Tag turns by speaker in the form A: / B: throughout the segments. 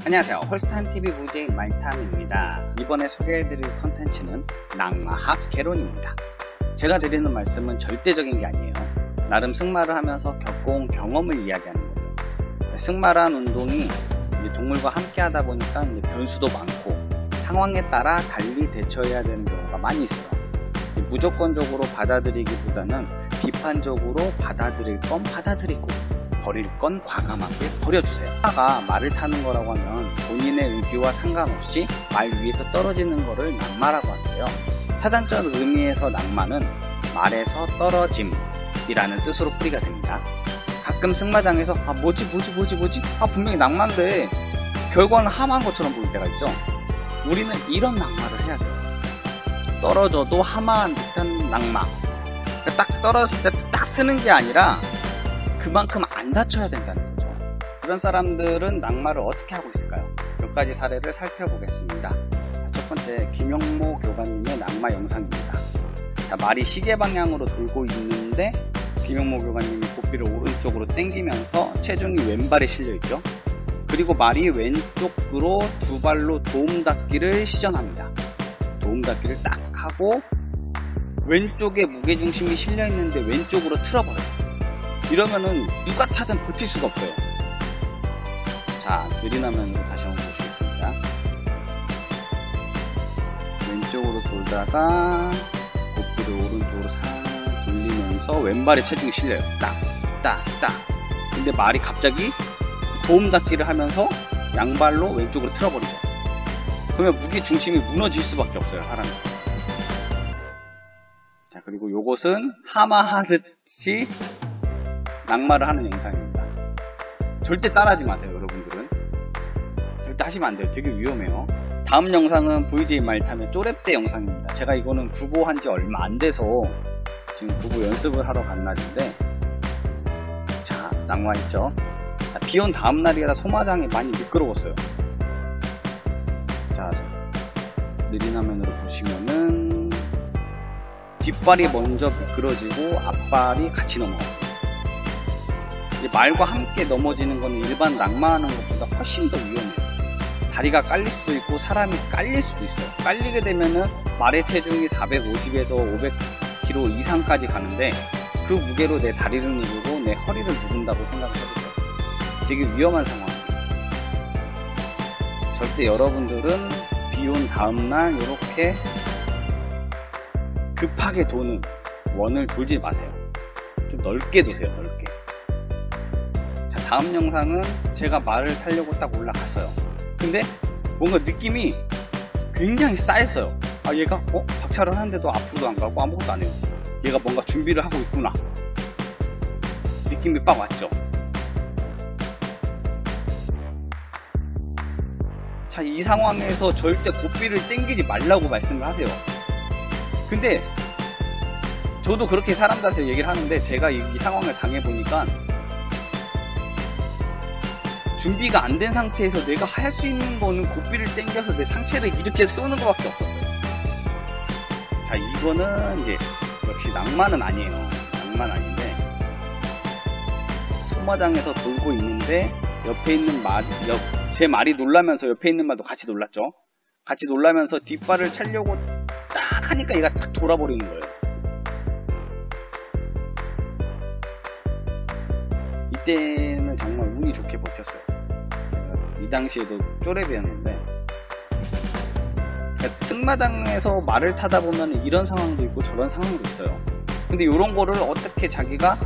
A: 안녕하세요. 홀스타임TV VJ 말탐입니다. 이번에 소개해드릴 컨텐츠는 낙마학 개론입니다. 제가 드리는 말씀은 절대적인 게 아니에요. 나름 승마를 하면서 겪어온 경험을 이야기하는 거예요. 승마란 운동이 이제 동물과 함께 하다 보니까 이제 변수도 많고 상황에 따라 달리 대처해야 되는 경우가 많이 있어요. 무조건적으로 받아들이기보다는 비판적으로 받아들일 건 받아들이고 버릴 건 과감하게 버려주세요. 승마가 말을 타는 거라고 하면 본인의 의지와 상관없이 말 위에서 떨어지는 거를 낙마라고 하는데요. 사전적 의미에서 낙마는 말에서 떨어짐이라는 뜻으로 풀이가 됩니다. 가끔 승마장에서 뭐지? 분명히 낙마인데 결과는 하마한 것처럼 보일 때가 있죠. 우리는 이런 낙마를 해야 돼요. 떨어져도 하마한 듯한 낙마. 그러니까 딱 떨어졌을 때 딱 쓰는 게 아니라 그만큼 안 다쳐야 된다는 거죠. 그런 사람들은 낙마를 어떻게 하고 있을까요? 몇 가지 사례를 살펴보겠습니다. 첫 번째, 김영모 교관님의 낙마 영상입니다. 자, 말이 시계 방향으로 돌고 있는데 김영모 교관님이 고삐를 오른쪽으로 당기면서 체중이 왼발에 실려있죠. 그리고 말이 왼쪽으로 두 발로 도움닫기를 시전합니다. 도움닫기를 딱 하고 왼쪽에 무게중심이 실려있는데 왼쪽으로 틀어버려요. 이러면은 누가 타든 버틸 수가 없어요. 자, 느린 화면으로 다시 한번 보시겠습니다. 왼쪽으로 돌다가 고삐를 오른쪽으로 살 돌리면서 왼발에 체중이 실려요. 딱. 근데 말이 갑자기 도움닫기를 하면서 양발로 왼쪽으로 틀어버리죠. 그러면 무게중심이 무너질 수밖에 없어요, 사람이. 자, 그리고 요것은 하마하듯이 낙마를 하는 영상입니다. 절대 따라하지 마세요, 여러분들은. 절대 하시면 안 돼요. 되게 위험해요. 다음 영상은 VJ 말탐의 쪼랩대 영상입니다. 제가 이거는 구보한 지 얼마 안 돼서 지금 구보 연습을 하러 간 날인데, 자, 낙마했죠. 비 온 다음 날이라 소마장이 많이 미끄러웠어요. 자, 느린 화면으로 보시면은 뒷발이 먼저 미끄러지고 앞발이 같이 넘어갔어요. 말과 함께 넘어지는 것은 일반 낙마하는 것보다 훨씬 더 위험해요. 다리가 깔릴 수도 있고 사람이 깔릴 수도 있어요. 깔리게 되면은 말의 체중이 450에서 500kg 이상까지 가는데 그 무게로 내 다리를 누르고 내 허리를 누른다고 생각을 해보세요. 되게 위험한 상황이에요. 절대 여러분들은 비 온 다음날 이렇게 급하게 도는 원을 돌지 마세요. 좀 넓게 도세요, 넓게. 자, 다음 영상은 제가 말을 타려고 딱 올라갔어요. 근데 뭔가 느낌이 굉장히 싸했어요. 얘가 박차를 하는데도 앞으로도 안 가고 아무것도 안 해요. 얘가 뭔가 준비를 하고 있구나. 느낌이 빡 왔죠. 자, 이 상황에서 절대 고삐를 당기지 말라고 말씀을 하세요. 근데 저도 그렇게 사람들한테 얘기를 하는데 제가 이 상황을 당해보니까 준비가 안 된 상태에서 내가 할 수 있는 거는 고삐를 당겨서 내 상체를 이렇게 세우는 것밖에 없었어요. 자, 이거는 이제 역시 낙마는 아니에요. 낙마는 아닌데 소마장에서 돌고 있는데 옆에 있는 제 말이 놀라면서 옆에 있는 말도 같이 놀랐죠. 같이 놀라면서 뒷발을 차려고 딱 하니까 얘가 딱 돌아버리는 거예요. 이때는 정말 운이 좋게 버텼어요. 이 당시에도 쪼렙이었는데, 그러니까 승마장에서 말을 타다 보면 이런 상황도 있고 저런 상황도 있어요. 근데 이런 거를 어떻게 자기가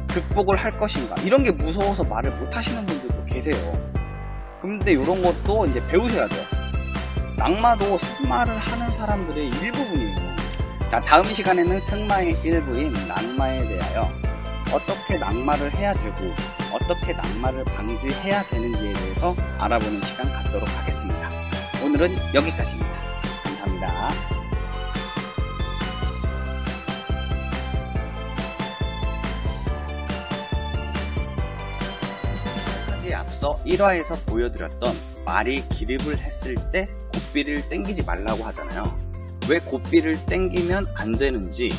A: 극복을 할 것인가, 이런 게 무서워서 말을 못 하시는 분들도 계세요. 근데 이런 것도 이제 배우셔야 돼요. 낙마도 승마를 하는 사람들의 일부분이에요. 자, 다음 시간에는 승마의 일부인 낙마에 대하여 어떻게 낙마를 해야 되고 어떻게 낙마를 방지해야 되는지에 대해서 알아보는 시간 갖도록 하겠습니다. 오늘은 여기까지입니다. 감사합니다. 앞서 1화에서 보여드렸던 말이 기립을 했을 때 고삐를 당기지 말라고 하잖아요. 왜 고삐를 당기면 안 되는지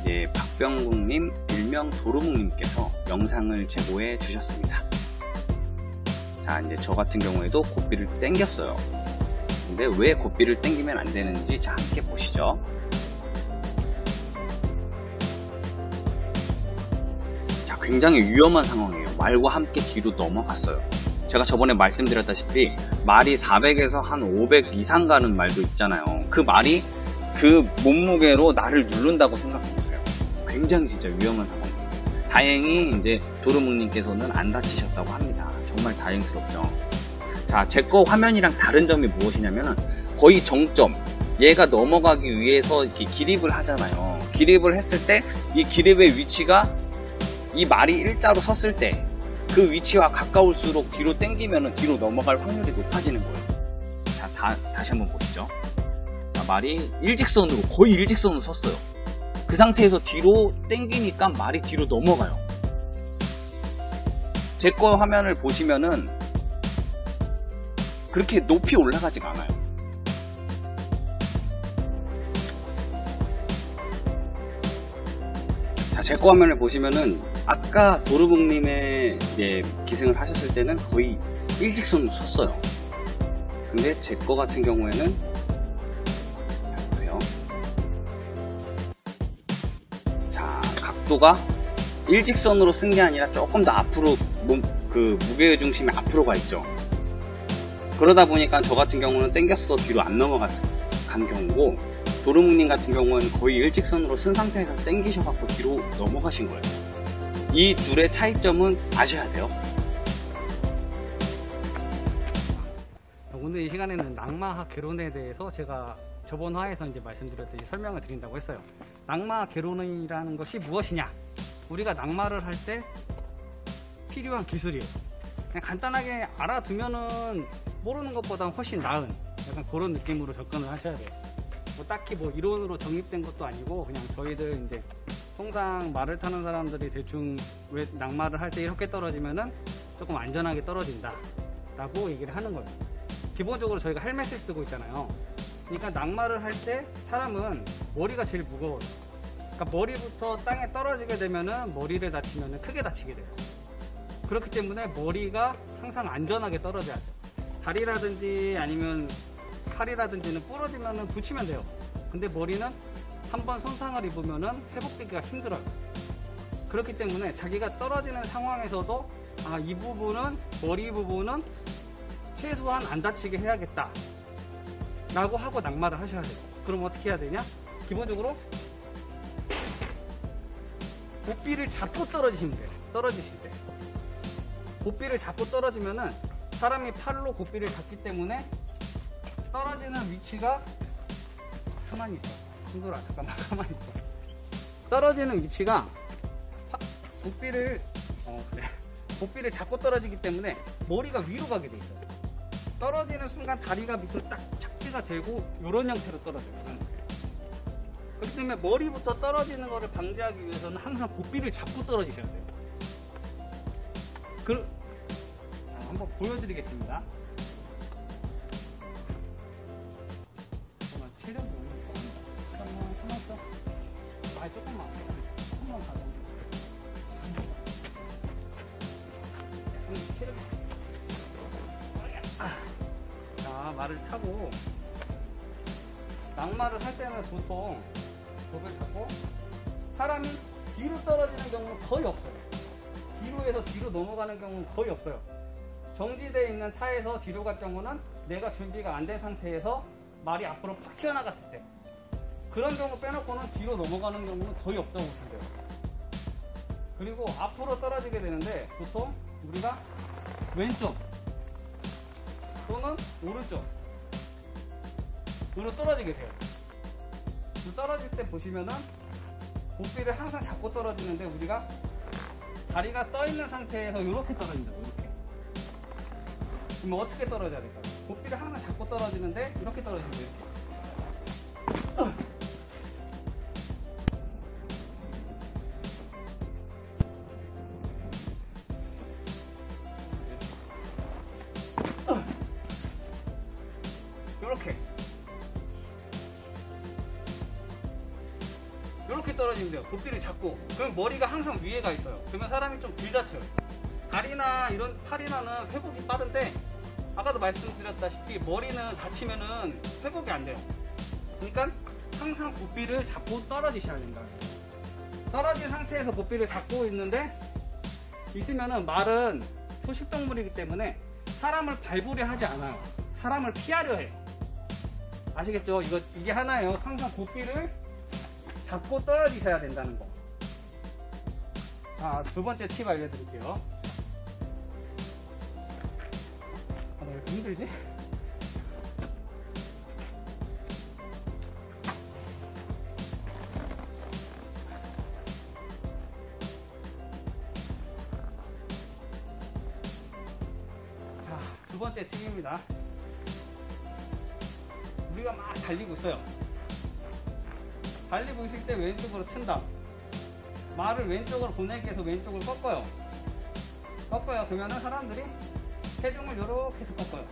A: 이제 박병국님 일명 도루묵님께서 영상을 제보해 주셨습니다. 자, 이제 저 같은 경우에도 고삐를 당겼어요. 근데 왜 고삐를 당기면 안 되는지 자, 함께 보시죠. 자, 굉장히 위험한 상황이에요. 말과 함께 뒤로 넘어갔어요. 제가 저번에 말씀드렸다시피 말이 400에서 한 500 이상 가는 말도 있잖아요. 그 말이 그 몸무게로 나를 누른다고 생각해보세요. 굉장히 진짜 위험한 상황이에요. 다행히 이제 도루묵님께서는 안 다치셨다고 합니다. 정말 다행스럽죠. 자, 제 거 화면이랑 다른 점이 무엇이냐면은 거의 정점, 얘가 넘어가기 위해서 이렇게 기립을 하잖아요. 기립을 했을 때 이 기립의 위치가 이 말이 일자로 섰을 때 그 위치와 가까울수록 뒤로 당기면은 뒤로 넘어갈 확률이 높아지는 거예요. 자, 다시 한번 보시죠. 자, 말이 일직선으로, 거의 일직선으로 섰어요. 그 상태에서 뒤로 당기니까 말이 뒤로 넘어가요. 제 거 화면을 보시면은 그렇게 높이 올라가지가 않아요. 자, 제 거 화면을 보시면은 아까 도루묵님의 기승을 하셨을 때는 거의 일직선으로 섰어요. 근데 제 거 같은 경우에는 자, 보세요. 자, 각도가 일직선으로 쓴 게 아니라 조금 더 앞으로 그 무게의 중심이 앞으로 가 있죠. 그러다 보니까 저 같은 경우는 당겼어도 뒤로 안 넘어간 경우고, 도루묵님 같은 경우는 거의 일직선으로 쓴 상태에서 당기셔갖고 뒤로 넘어가신 거예요. 이 둘의 차이점은 아셔야 돼요.
B: 오늘 이 시간에는 낙마학 개론에 대해서 제가 저번 화에서 이제 말씀드렸듯이 설명을 드린다고 했어요. 낙마 개론이라는 것이 무엇이냐? 우리가 낙마를 할 때 필요한 기술이에요. 그냥 간단하게 알아두면은 모르는 것보다 훨씬 나은 약간 그런 느낌으로 접근을 하셔야 돼요. 뭐 딱히 뭐 이론으로 정립된 것도 아니고 그냥 저희들 이제 통상 말을 타는 사람들이 대충 왜 낙마를 할 때 이렇게 떨어지면은 조금 안전하게 떨어진다 라고 얘기를 하는 거예요. 기본적으로 저희가 헬멧을 쓰고 있잖아요. 그러니까 낙마를 할 때 사람은 머리가 제일 무거워요. 그러니까 머리부터 땅에 떨어지게 되면은 머리를 다치면은 크게 다치게 돼요. 그렇기 때문에 머리가 항상 안전하게 떨어져야 돼요. 다리라든지 아니면 팔이라든지는 부러지면은 붙이면 돼요. 근데 머리는 한번 손상을 입으면은 회복되기가 힘들어요. 그렇기 때문에 자기가 떨어지는 상황에서도 이 부분은, 머리 부분은 최소한 안 다치게 해야겠다 라고 하고 낙마를 하셔야 돼요. 그럼 어떻게 해야 되냐? 기본적으로 고삐를 잡고 떨어지시면 돼요. 떨어지실 때 고삐를 잡고 떨어지면은 사람이 팔로 고삐를 잡기 때문에 떨어지는 위치가, 가만히 있어 친구라, 잠깐만 가만히 있어. 떨어지는 위치가 고삐를 고삐를 잡고 떨어지기 때문에 머리가 위로 가게 돼 있어요. 떨어지는 순간 다리가 밑으로 딱 착지가 되고 이런 형태로 떨어져요. 그렇기 때문에 머리부터 떨어지는 것을 방지하기 위해서는 항상 고삐를 잡고 떨어지셔야 돼요. 한번 보여드리겠습니다. 체력이 잠깐만 참았어. 조금만 가자. 자, 말을 타고 낙마를 할 때는 보통 rop을 잡고 사람이 뒤로 떨어지는 경우는 거의 없어요. 뒤로에서 뒤로 넘어가는 경우는 거의 없어요. 정지되어 있는 차에서 뒤로 갈 경우는 내가 준비가 안 된 상태에서 말이 앞으로 팍 튀어나갔을 때, 그런 경우 빼놓고는 뒤로 넘어가는 경우는 거의 없다고 보시면 돼요. 그리고 앞으로 떨어지게 되는데 보통 우리가 왼쪽 또는 오른쪽으로 떨어지게 돼요. 떨어질 때 보시면은 고삐를 항상 잡고 떨어지는데 우리가 다리가 떠 있는 상태에서 이렇게 떨어진다고, 이렇게. 그러면 어떻게 떨어져야 될까요? 고삐를 항상 잡고 떨어지는데 이렇게 떨어지면 돼요, 이렇게. 이렇게 떨어지면 돼요. 고삐를 잡고. 그럼 머리가 항상 위에 가 있어요. 그러면 사람이 좀 덜 다쳐요. 다리나 이런 팔이나는 회복이 빠른데 아까도 말씀드렸다시피 머리는 다치면은 회복이 안 돼요. 그러니까 항상 보삐를 잡고 떨어지셔야 된다. 떨어진 상태에서 보삐를 잡고 있으면은 말은 초식동물이기 때문에 사람을 밟으려 하지 않아요. 사람을 피하려 해요. 아시겠죠? 이게 하나예요. 항상 보삐를 잡고 떨어지셔야 된다는 거. 자, 두 번째 팁 알려드릴게요. 아, 나 왜 이렇게 힘들지? 자, 두 번째 팁입니다. 우리가 막 달리고 있어요. 달리고 있을 때 왼쪽으로 튼다. 말을 왼쪽으로 보내기 위해서 왼쪽을 꺾어요. 그러면은 사람들이 체중을 이렇게 해서 꺾어요.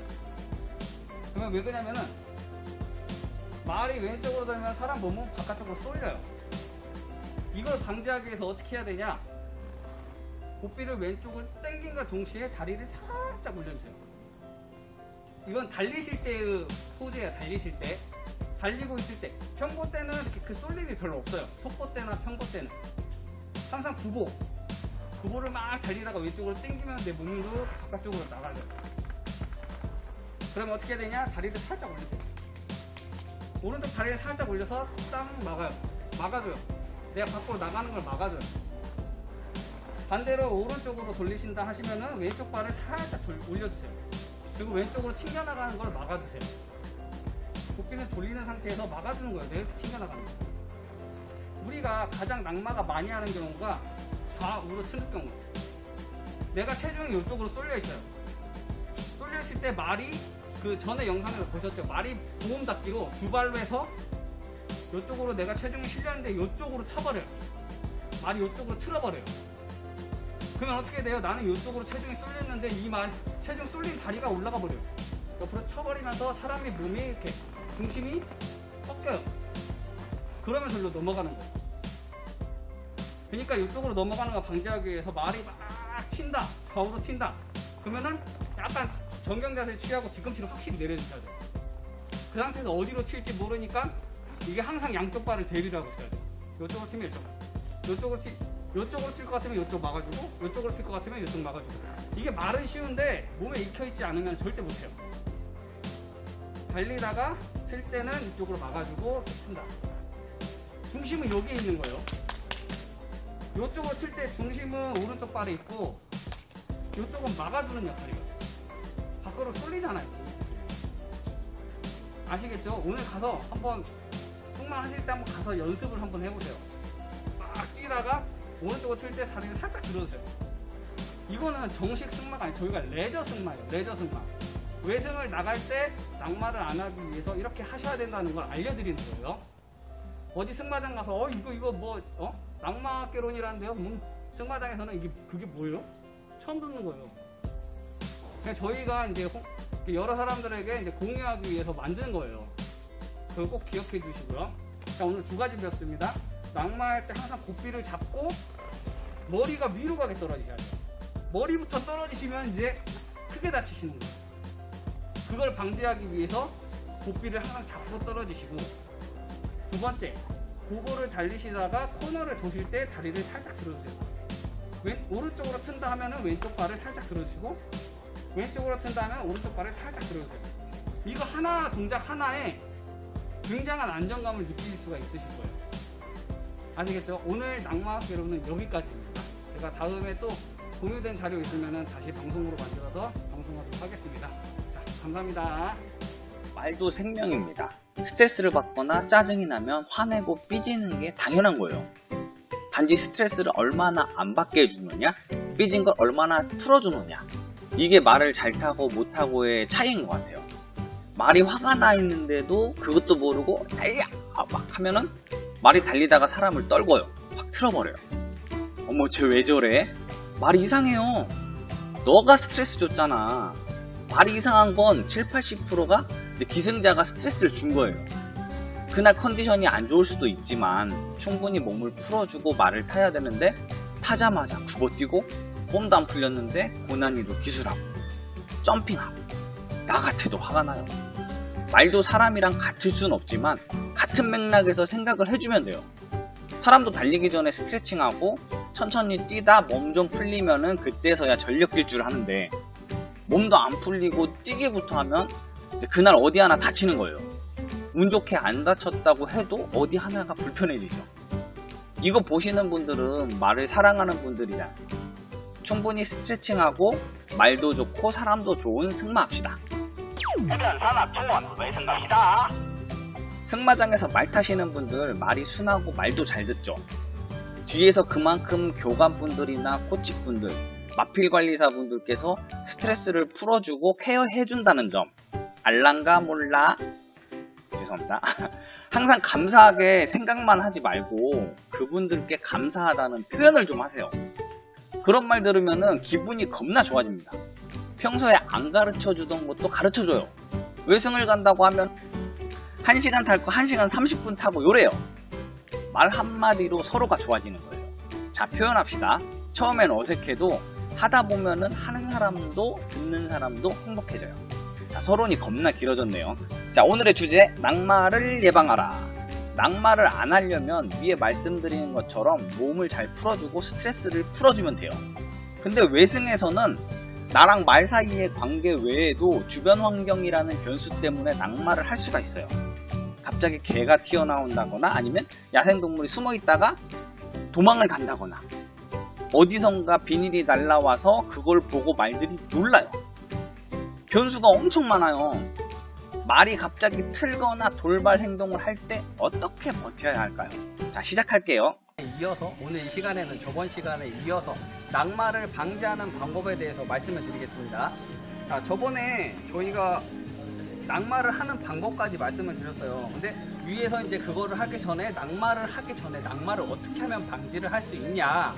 B: 그러면 왜 그러냐면은 말이 왼쪽으로 돌면 사람 몸은 바깥쪽으로 쏠려요. 이걸 방지하기 위해서 어떻게 해야 되냐? 보삐를 왼쪽을 당긴과 동시에 다리를 살짝 올려주세요. 이건 달리실 때의 포즈예요. 달리실 때. 달리고 있을 때. 평보 때는 이렇게 그 쏠림이 별로 없어요. 속보 때나 평보 때는. 항상 구보를 막 달리다가 왼쪽으로 당기면 내 몸도 바깥쪽으로 나가죠. 그러면 어떻게 되냐? 다리를 살짝 올리세요. 오른쪽 다리를 살짝 올려서 딱 막아줘요. 내가 밖으로 나가는 걸 막아줘요. 반대로 오른쪽으로 돌리신다 하시면은 왼쪽 발을 살짝 올려주세요. 그리고 왼쪽으로 튕겨나가는 걸 막아주세요. 보삐는 돌리는 상태에서 막아주는 거예요. 내가 이렇게 튕겨나가는 거. 우리가 가장 낙마가 많이 하는 경우가 좌우로 틀릴 경우. 내가 체중이 이쪽으로 쏠려 있어요. 쏠려 있을 때 말이 그 전에 영상에서 보셨죠? 말이 보험 닫기로 두 발로 해서 이쪽으로 내가 체중이 실렸는데 이쪽으로 쳐버려요. 말이 이쪽으로 틀어버려요. 그러면 어떻게 돼요? 나는 이쪽으로 체중이 쏠렸는데 이 말 체중 쏠린 다리가 올라가 버려요. 옆으로 쳐버리면서 사람의 몸이 이렇게 중심이 꺾여요. 그러면서 일로 넘어가는 거예요. 그러니까 이쪽으로 넘어가는 거 방지하기 위해서 말이 막 튄다. 좌우로 튄다. 그러면은 약간 정경 자세 취하고 뒤꿈치를 확실히 내려주셔야 돼요. 그 상태에서 어디로 튈지 모르니까 이게 항상 양쪽 발을 대비를 하고 있어야 돼요. 이쪽으로 튀면 이쪽으로 튈 것 같으면 이쪽 막아주고 이쪽으로 튈 것 같으면 이쪽 막아주고. 이게 말은 쉬운데 몸에 익혀있지 않으면 절대 못해요. 달리다가 틀 때는 이쪽으로 막아주고 튼다. 중심은 여기에 있는 거예요. 이쪽으로 칠 때 중심은 오른쪽 발에 있고 이쪽은 막아주는 역할이에요. 밖으로 쏠리잖아요. 아시겠죠? 오늘 가서 한번 승마하실 때 한번 가서 연습을 한번 해보세요. 막 뛰다가 오른쪽으로 칠 때 다리를 살짝 들어주세요. 이거는 정식 승마가 아니에요. 저희가 레저 승마예요. 레저 승마. 외승을 나갈 때 낙마를 안 하기 위해서 이렇게 하셔야 된다는 걸 알려드리는 거예요. 어디 승마장 가서 이거 뭐 낙마개론이라는데요. 승마장에서는 그게 뭐예요? 처음 듣는 거예요. 그냥 저희가 이제 여러 사람들에게 이제 공유하기 위해서 만든 거예요. 그걸 꼭 기억해 주시고요. 자, 오늘 두 가지 배웠습니다. 낙마할 때 항상 보삐를 잡고 머리가 위로 가게 떨어지셔야 돼요. 머리부터 떨어지시면 이제 크게 다치시는 거예요. 그걸 방지하기 위해서 보삐를 항상 잡고 떨어지시고, 두 번째, 고고를 달리시다가 코너를 도실 때 다리를 살짝 들어주세요. 오른쪽으로 튼다 하면은 왼쪽 발을 살짝 들어주시고, 왼쪽으로 튼다 하면 오른쪽 발을 살짝 들어주세요. 이거 하나, 동작 하나에 굉장한 안정감을 느끼실 수가 있으실 거예요. 아시겠죠? 오늘 낙마학개론은 여기까지입니다. 제가 다음에 또 공유된 자료 있으면 다시 방송으로 만들어서 방송하도록 하겠습니다. 자, 감사합니다.
A: 말도 생명입니다. 스트레스를 받거나 짜증이 나면 화내고 삐지는 게 당연한 거예요. 단지 스트레스를 얼마나 안 받게 해주느냐, 삐진 걸 얼마나 풀어주느냐, 이게 말을 잘 타고 못 타고의 차이인 것 같아요. 말이 화가 나 있는데도 그것도 모르고 달려! 막 하면은 말이 달리다가 사람을 떨궈요. 확 틀어버려요. 어머, 쟤 왜 저래? 말이 이상해요. 너가 스트레스 줬잖아. 말이 이상한 건 70~80%가 기승자가 스트레스를 준 거예요. 그날 컨디션이 안 좋을 수도 있지만 충분히 몸을 풀어주고 말을 타야 되는데 타자마자 굽어뛰고 뽐도 안 풀렸는데 고난이도 기술하고 점핑하고 나 같아도 화가 나요. 말도 사람이랑 같을 수는 없지만 같은 맥락에서 생각을 해주면 돼요. 사람도 달리기 전에 스트레칭하고 천천히 뛰다 몸 좀 풀리면은 그때서야 전력 질주를 하는데 몸도 안 풀리고 뛰기부터 하면 그날 어디 하나 다치는 거예요. 운 좋게 안 다쳤다고 해도 어디 하나가 불편해지죠. 이거 보시는 분들은 말을 사랑하는 분들이잖아요. 충분히 스트레칭하고 말도 좋고 사람도 좋은 승마합시다. 승마장에서 말 타시는 분들 말이 순하고 말도 잘 듣죠. 뒤에서 그만큼 교관분들이나 코치분들, 마필관리사분들께서 스트레스를 풀어주고 케어해준다는 점 알란가 몰라? 죄송합니다. 항상 감사하게 생각만 하지 말고 그분들께 감사하다는 표현을 좀 하세요. 그런 말 들으면 기분이 겁나 좋아집니다. 평소에 안 가르쳐주던 것도 가르쳐줘요. 외승을 간다고 하면 1시간 탈 거 1시간 30분 타고 요래요. 말 한마디로 서로가 좋아지는 거예요. 자, 표현합시다. 처음엔 어색해도 하다 보면은 하는 사람도 듣는 사람도 행복해져요. 자, 서론이 겁나 길어졌네요. 자, 오늘의 주제 낙마를 예방하라. 낙마를 안 하려면 위에 말씀드린 것처럼 몸을 잘 풀어주고 스트레스를 풀어주면 돼요. 근데 외승에서는 나랑 말 사이의 관계 외에도 주변 환경이라는 변수 때문에 낙마를 할 수가 있어요. 갑자기 개가 튀어나온다거나 아니면 야생동물이 숨어있다가 도망을 간다거나 어디선가 비닐이 날라와서 그걸 보고 말들이 놀라요. 변수가 엄청 많아요. 말이 갑자기 틀거나 돌발 행동을 할 때 어떻게 버텨야 할까요? 자, 시작할게요.
B: 이어서 오늘 이 시간에는 저번 시간에 이어서 낙마를 방지하는 방법에 대해서 말씀을 드리겠습니다. 자, 저번에 저희가 낙마를 하는 방법까지 말씀을 드렸어요. 근데 위에서 이제 그거를 하기 전에 낙마를 어떻게 하면 방지를 할 수 있냐,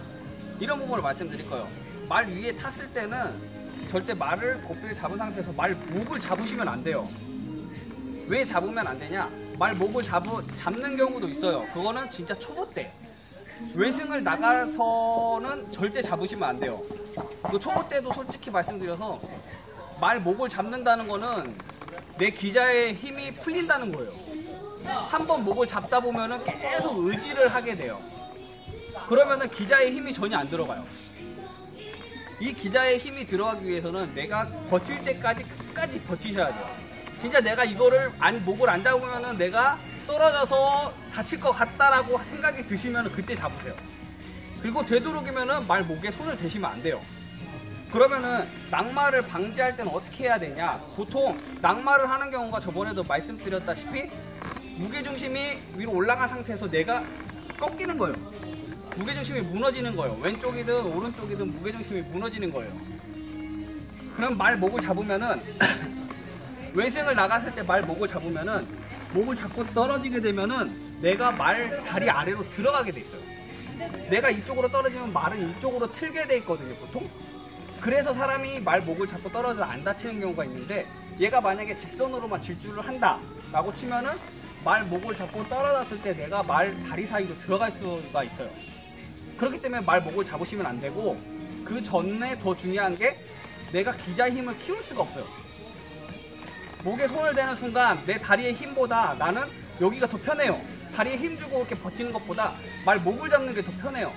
B: 이런 부분을 말씀드릴 거예요. 말 위에 탔을 때는 절대 말을 고삐를 잡은 상태에서 말 목을 잡으시면 안 돼요. 왜 잡으면 안 되냐? 말 목을 잡는 경우도 있어요. 그거는 진짜 초보 때. 외승을 나가서는 절대 잡으시면 안 돼요. 그 초보 때도 솔직히 말씀드려서 말 목을 잡는다는 거는 내 기자의 힘이 풀린다는 거예요. 한번 목을 잡다 보면은 계속 의지를 하게 돼요. 그러면은 기자의 힘이 전혀 안 들어가요. 이 기자의 힘이 들어가기 위해서는 내가 버틸 때까지 끝까지 버티셔야 돼요. 진짜 내가 이거를 목을 안 잡으면은 내가 떨어져서 다칠 것 같다라고 생각이 드시면 그때 잡으세요. 그리고 되도록이면은 말 목에 손을 대시면 안 돼요. 그러면은 낙마를 방지할 때는 어떻게 해야 되냐? 보통 낙마를 하는 경우가 저번에도 말씀드렸다시피 무게중심이 위로 올라간 상태에서 내가 꺾이는 거예요. 무게중심이 무너지는 거예요. 왼쪽이든 오른쪽이든 무게중심이 무너지는 거예요. 그럼 말 목을 잡으면은 외승을 나갔을 때 말 목을 잡으면은 목을 잡고 떨어지게 되면은 내가 말 다리 아래로 들어가게 돼 있어요. 내가 이쪽으로 떨어지면 말은 이쪽으로 틀게 돼 있거든요, 보통. 그래서 사람이 말 목을 잡고 떨어져서 안 다치는 경우가 있는데, 얘가 만약에 직선으로만 질주를 한다 라고 치면은 말 목을 잡고 떨어졌을 때 내가 말 다리 사이로 들어갈 수가 있어요. 그렇기 때문에 말 목을 잡으시면 안 되고, 그 전에 더 중요한 게 내가 기자의 힘을 키울 수가 없어요. 목에 손을 대는 순간 내 다리의 힘보다 나는 여기가 더 편해요. 다리에 힘 주고 이렇게 버티는 것보다 말 목을 잡는 게 더 편해요.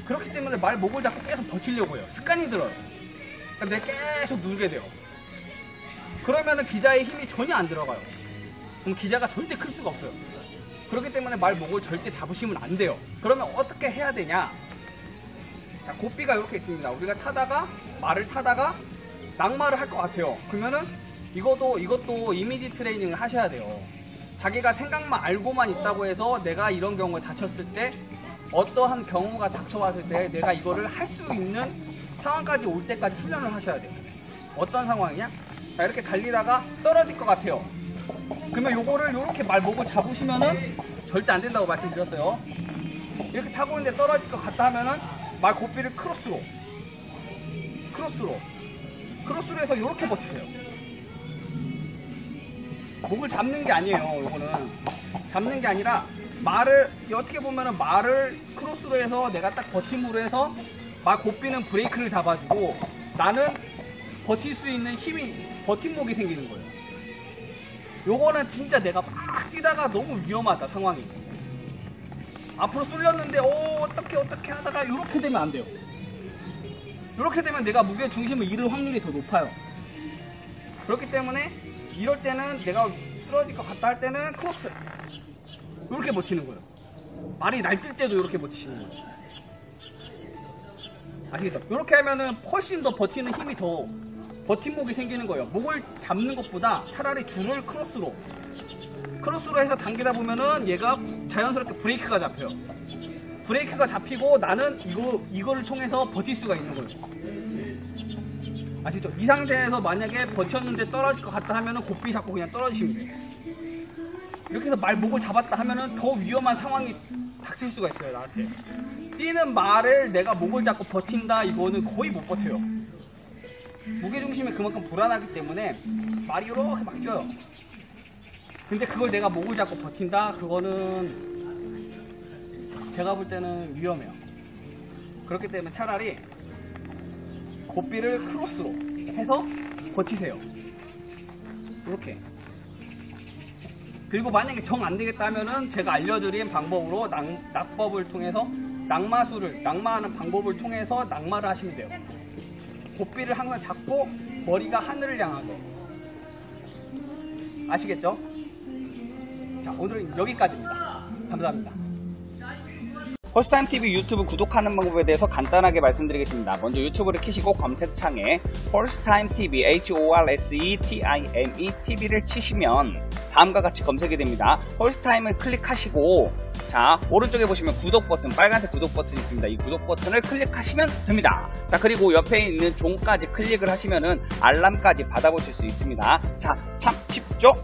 B: 그렇기 때문에 말 목을 잡고 계속 버티려고 해요. 습관이 들어요. 근데 계속 누르게 돼요. 그러면은 기자의 힘이 전혀 안 들어가요. 그럼 기자가 절대 클 수가 없어요. 그렇기 때문에 말 목을 절대 잡으시면 안 돼요. 그러면 어떻게 해야 되냐? 자, 고삐가 이렇게 있습니다. 우리가 말을 타다가 낙마를 할 것 같아요. 그러면은 이것도 이미지 트레이닝을 하셔야 돼요. 자기가 생각만 알고만 있다고 해서 내가 이런 경우에 다쳤을 때, 어떠한 경우가 닥쳐왔을 때 내가 이거를 할 수 있는 상황까지 올 때까지 훈련을 하셔야 돼요. 어떤 상황이냐? 자, 이렇게 달리다가 떨어질 것 같아요. 그러면 요거를 이렇게 말 목을 잡으시면은 절대 안 된다고 말씀드렸어요. 이렇게 타고 있는데 떨어질 것 같다 하면은 말 고삐를 크로스로 해서 이렇게 버티세요. 목을 잡는 게 아니에요. 요거는 잡는 게 아니라 말을 어떻게 보면은 말을 크로스로 해서 내가 딱 버팀으로 해서 고삐는 브레이크를 잡아주고 나는 버틸 수 있는 힘이 버팀목이 생기는 거예요. 요거는 진짜 내가 막 뛰다가 너무 위험하다 상황이. 앞으로 쏠렸는데 어떻게 하다가 이렇게 되면 안 돼요. 이렇게 되면 내가 무게 중심을 잃을 확률이 더 높아요. 그렇기 때문에 이럴 때는 내가 쓰러질 것 같다 할 때는 크로스 이렇게 버티는 거예요. 말이 날뛸 때도 이렇게 버티시는 거예요. 아시겠죠? 이렇게 하면은 훨씬 더 버티는 힘이 더 버팀목이 생기는 거예요. 목을 잡는 것보다 차라리 줄을 크로스로 해서 당기다 보면은 얘가 자연스럽게 브레이크가 잡혀요. 브레이크가 잡히고 나는 이거를 통해서 버틸 수가 있는 거예요. 아시죠? 이 상태에서 만약에 버텼는데 떨어질 것 같다 하면은 고삐 잡고 그냥 떨어지시면 돼요. 이렇게 해서 목을 잡았다 하면은 더 위험한 상황이 닥칠 수가 있어요, 나한테. 뛰는 말을 내가 목을 잡고 버틴다, 이거는 거의 못 버텨요. 무게중심이 그만큼 불안하기 때문에 말이 이렇게 막 뛰어요. 근데 그걸 내가 목을 잡고 버틴다, 그거는 제가 볼 때는 위험해요. 그렇기 때문에 차라리 고삐를 크로스로 해서 버티세요. 이렇게. 그리고 만약에 정 안 되겠다 하면은 제가 알려드린 방법으로 낙법을 통해서 낙마하는 방법을 통해서 낙마를 하시면 돼요. 고삐를 항상 잡고 머리가 하늘을 향하게. 아시겠죠? 자, 오늘은 여기까지입니다. 감사합니다.
A: 홀스타임TV 유튜브 구독하는 방법에 대해서 간단하게 말씀드리겠습니다. 먼저 유튜브를 키시고 검색창에 홀스타임TV HOLSETIME TV를 치시면 다음과 같이 검색이 됩니다. 홀스타임을 클릭하시고 자, 오른쪽에 보시면 구독 버튼, 빨간색 구독 버튼이 있습니다. 이 구독 버튼을 클릭하시면 됩니다. 자, 그리고 옆에 있는 종까지 클릭을 하시면은 알람까지 받아보실 수 있습니다. 자, 참 쉽죠?